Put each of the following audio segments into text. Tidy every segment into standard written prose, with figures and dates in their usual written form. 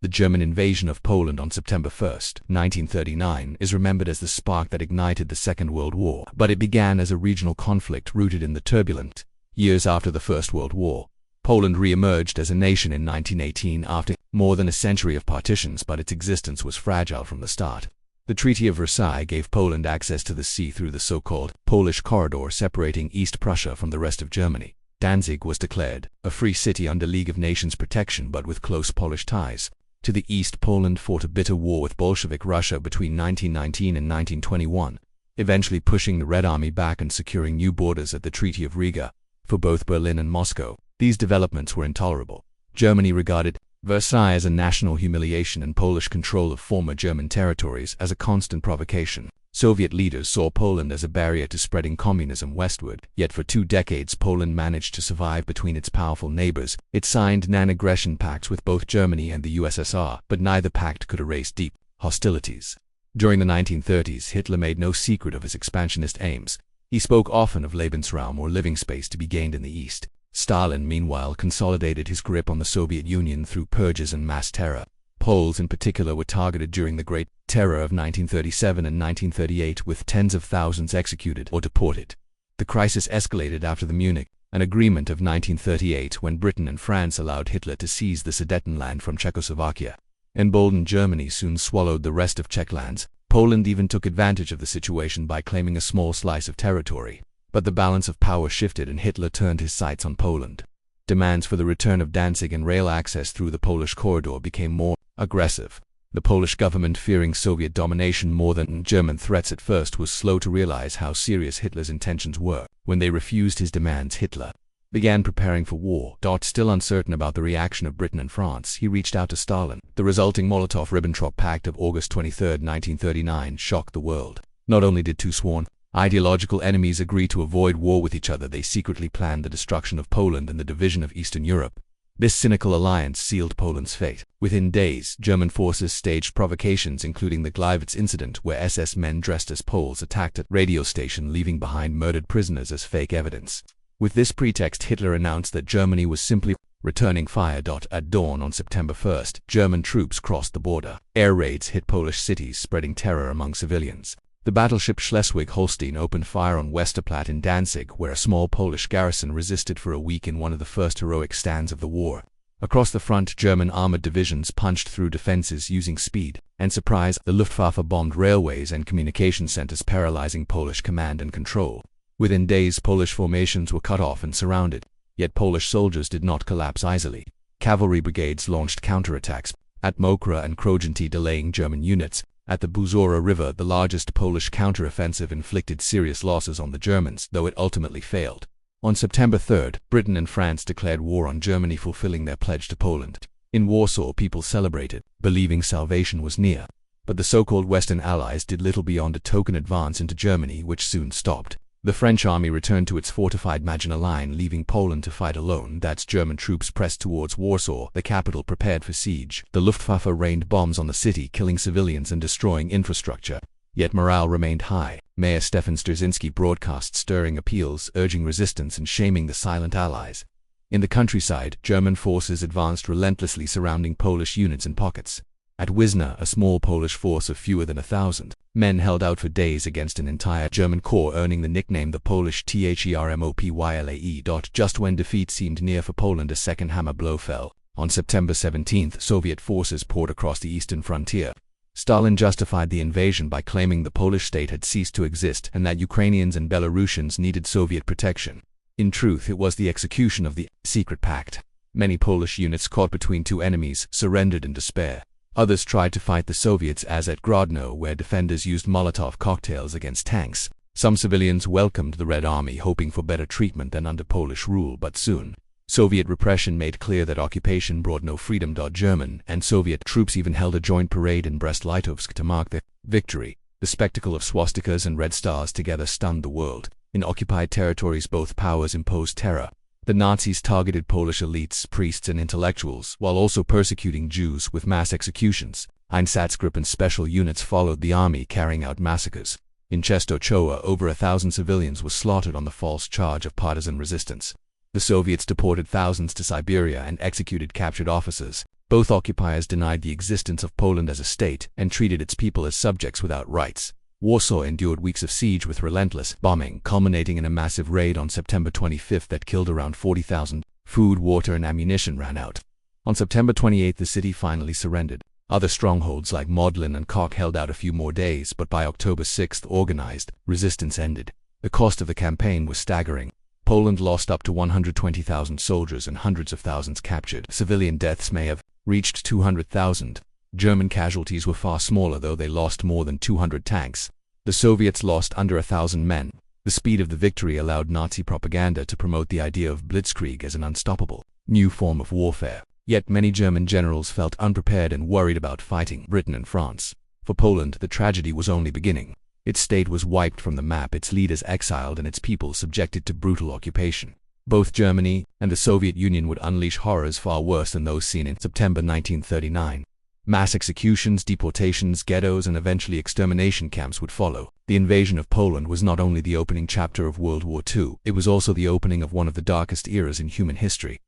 The German invasion of Poland on September 1, 1939, is remembered as the spark that ignited the Second World War, but it began as a regional conflict rooted in the turbulent years after the First World War. Poland re-emerged as a nation in 1918 after more than a century of partitions, but its existence was fragile from the start. The Treaty of Versailles gave Poland access to the sea through the so-called Polish Corridor, separating East Prussia from the rest of Germany. Danzig was declared a free city under League of Nations protection, but with close Polish ties. To the east, Poland fought a bitter war with Bolshevik Russia between 1919 and 1921, eventually pushing the Red Army back and securing new borders at the Treaty of Riga for both Berlin and Moscow. These developments were intolerable. Germany regarded Versailles as a national humiliation and Polish control of former German territories as a constant provocation. Soviet leaders saw Poland as a barrier to spreading communism westward, yet for 2 decades Poland managed to survive between its powerful neighbors. It signed non-aggression pacts with both Germany and the USSR, but neither pact could erase deep hostilities. During the 1930s, Hitler made no secret of his expansionist aims. He spoke often of Lebensraum, or living space, to be gained in the East. Stalin, meanwhile, consolidated his grip on the Soviet Union through purges and mass terror. Poles in particular were targeted during the Great Terror of 1937 and 1938, with tens of thousands executed or deported. The crisis escalated after the Munich Agreement of 1938, when Britain and France allowed Hitler to seize the Sudetenland from Czechoslovakia. Emboldened, Germany soon swallowed the rest of Czech lands. Poland even took advantage of the situation by claiming a small slice of territory. But the balance of power shifted and Hitler turned his sights on Poland. Demands for the return of Danzig and rail access through the Polish corridor became more aggressive. The Polish government, fearing Soviet domination more than German threats at first, was slow to realize how serious Hitler's intentions were. When they refused his demands, Hitler began preparing for war. Still uncertain about the reaction of Britain and France, he reached out to Stalin. The resulting Molotov-Ribbentrop Pact of August 23, 1939 shocked the world. Not only did two sworn ideological enemies agree to avoid war with each other, they secretly planned the destruction of Poland and the division of Eastern Europe. This cynical alliance sealed Poland's fate. Within days, German forces staged provocations, including the Gleiwitz incident, where SS men dressed as Poles attacked a radio station, leaving behind murdered prisoners as fake evidence. With this pretext, Hitler announced that Germany was simply returning fire. At dawn on September 1st, German troops crossed the border. Air raids hit Polish cities, spreading terror among civilians. The battleship Schleswig-Holstein opened fire on Westerplatte in Danzig, where a small Polish garrison resisted for a week in one of the first heroic stands of the war. Across the front, German armored divisions punched through defenses using speed and surprise. The Luftwaffe bombed railways and communication centers, paralyzing Polish command and control. Within days, Polish formations were cut off and surrounded. Yet Polish soldiers did not collapse easily. Cavalry brigades launched counterattacks at Mokra and Krojanty, delaying German units. At the Buzora River, the largest Polish counteroffensive inflicted serious losses on the Germans, though it ultimately failed. On September 3rd, Britain and France declared war on Germany, fulfilling their pledge to Poland. In Warsaw, people celebrated, believing salvation was near. But the so-called Western Allies did little beyond a token advance into Germany, which soon stopped. The French army returned to its fortified Maginot Line, leaving Poland to fight alone. That's German troops pressed towards Warsaw, the capital, prepared for siege. The Luftwaffe rained bombs on the city, killing civilians and destroying infrastructure. Yet morale remained high. Mayor Stefan Strzynski broadcast stirring appeals, urging resistance and shaming the silent allies. In the countryside, German forces advanced relentlessly, surrounding Polish units in pockets. At Wisna, a small Polish force of fewer than 1,000 men held out for days against an entire German corps, earning the nickname the Polish Thermopylae. Just when defeat seemed near for Poland, a second hammer blow fell. On September 17th, Soviet forces poured across the eastern frontier. Stalin justified the invasion by claiming the Polish state had ceased to exist and that Ukrainians and Belarusians needed Soviet protection. In truth, it was the execution of the secret pact. Many Polish units, caught between two enemies, surrendered in despair. Others tried to fight the Soviets, as at Grodno, where defenders used Molotov cocktails against tanks. Some civilians welcomed the Red Army, hoping for better treatment than under Polish rule, but soon Soviet repression made clear that occupation brought no freedom. German and Soviet troops even held a joint parade in Brest-Litovsk to mark their victory. The spectacle of swastikas and red stars together stunned the world. In occupied territories, both powers imposed terror. The Nazis targeted Polish elites, priests and intellectuals, while also persecuting Jews with mass executions. Einsatzgruppen and special units followed the army, carrying out massacres. In Czestochowa, over 1,000 civilians were slaughtered on the false charge of partisan resistance. The Soviets deported thousands to Siberia and executed captured officers. Both occupiers denied the existence of Poland as a state and treated its people as subjects without rights. Warsaw endured weeks of siege with relentless bombing, culminating in a massive raid on September 25 that killed around 40,000. Food, water, and ammunition ran out. On September 28, the city finally surrendered. Other strongholds like Modlin and Koch held out a few more days, but by October 6, organized resistance ended. The cost of the campaign was staggering. Poland lost up to 120,000 soldiers and hundreds of thousands captured. Civilian deaths may have reached 200,000. German casualties were far smaller, though they lost more than 200 tanks. The Soviets lost under 1,000 men. The speed of the victory allowed Nazi propaganda to promote the idea of Blitzkrieg as an unstoppable new form of warfare. Yet many German generals felt unprepared and worried about fighting Britain and France. For Poland, the tragedy was only beginning. Its state was wiped from the map, its leaders exiled, and its people subjected to brutal occupation. Both Germany and the Soviet Union would unleash horrors far worse than those seen in September 1939. Mass executions, deportations, ghettos, and eventually extermination camps would follow. The invasion of Poland was not only the opening chapter of World War II, it was also the opening of one of the darkest eras in human history.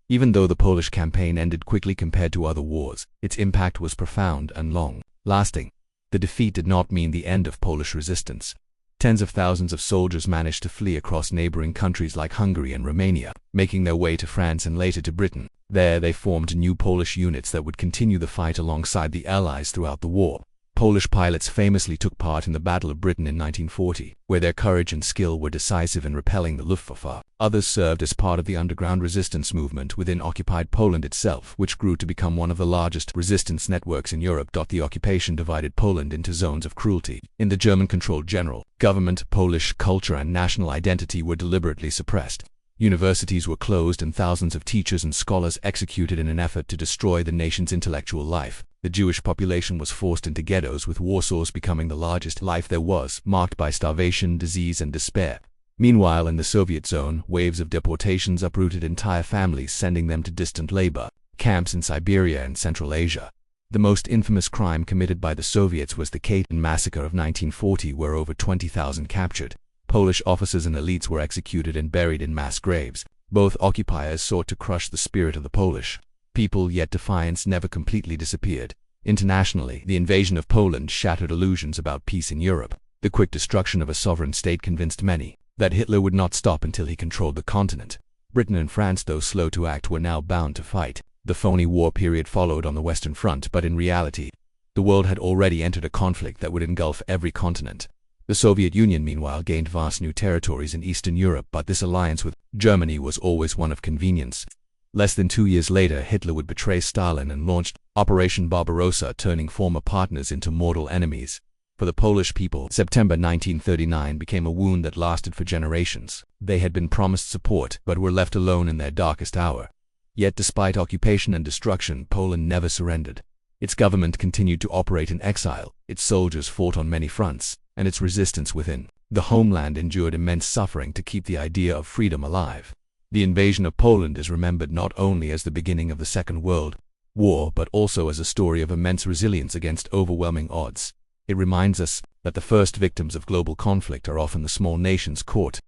Even though the Polish campaign ended quickly compared to other wars, its impact was profound and long-lasting. The defeat did not mean the end of Polish resistance. Tens of thousands of soldiers managed to flee across neighboring countries like Hungary and Romania, making their way to France and later to Britain. There they formed new Polish units that would continue the fight alongside the Allies throughout the war. Polish pilots famously took part in the Battle of Britain in 1940, where their courage and skill were decisive in repelling the Luftwaffe. Others served as part of the underground resistance movement within occupied Poland itself, which grew to become one of the largest resistance networks in Europe. The occupation divided Poland into zones of cruelty. In the German-controlled general government, Polish culture and national identity were deliberately suppressed. Universities were closed and thousands of teachers and scholars executed in an effort to destroy the nation's intellectual life. The Jewish population was forced into ghettos, with Warsaw's becoming the largest life there was, marked by starvation, disease, and despair. Meanwhile, in the Soviet zone, waves of deportations uprooted entire families, sending them to distant labor camps in Siberia and Central Asia. The most infamous crime committed by the Soviets was the Katyn massacre of 1940, where over 20,000 captured Polish officers and elites were executed and buried in mass graves. Both occupiers sought to crush the spirit of the Polish people, yet defiance never completely disappeared. Internationally, the invasion of Poland shattered illusions about peace in Europe. The quick destruction of a sovereign state convinced many that Hitler would not stop until he controlled the continent. Britain and France, though slow to act, were now bound to fight. The phony war period followed on the Western Front, but in reality, the world had already entered a conflict that would engulf every continent. The Soviet Union, meanwhile, gained vast new territories in Eastern Europe, but this alliance with Germany was always one of convenience. Less than 2 years later, Hitler would betray Stalin and launched Operation Barbarossa, turning former partners into mortal enemies. For the Polish people, September 1939 became a wound that lasted for generations. They had been promised support, but were left alone in their darkest hour. Yet despite occupation and destruction, Poland never surrendered. Its government continued to operate in exile, its soldiers fought on many fronts, and its resistance within the homeland endured immense suffering to keep the idea of freedom alive. The invasion of Poland is remembered not only as the beginning of the Second World War, but also as a story of immense resilience against overwhelming odds. It reminds us that the first victims of global conflict are often the small nations caught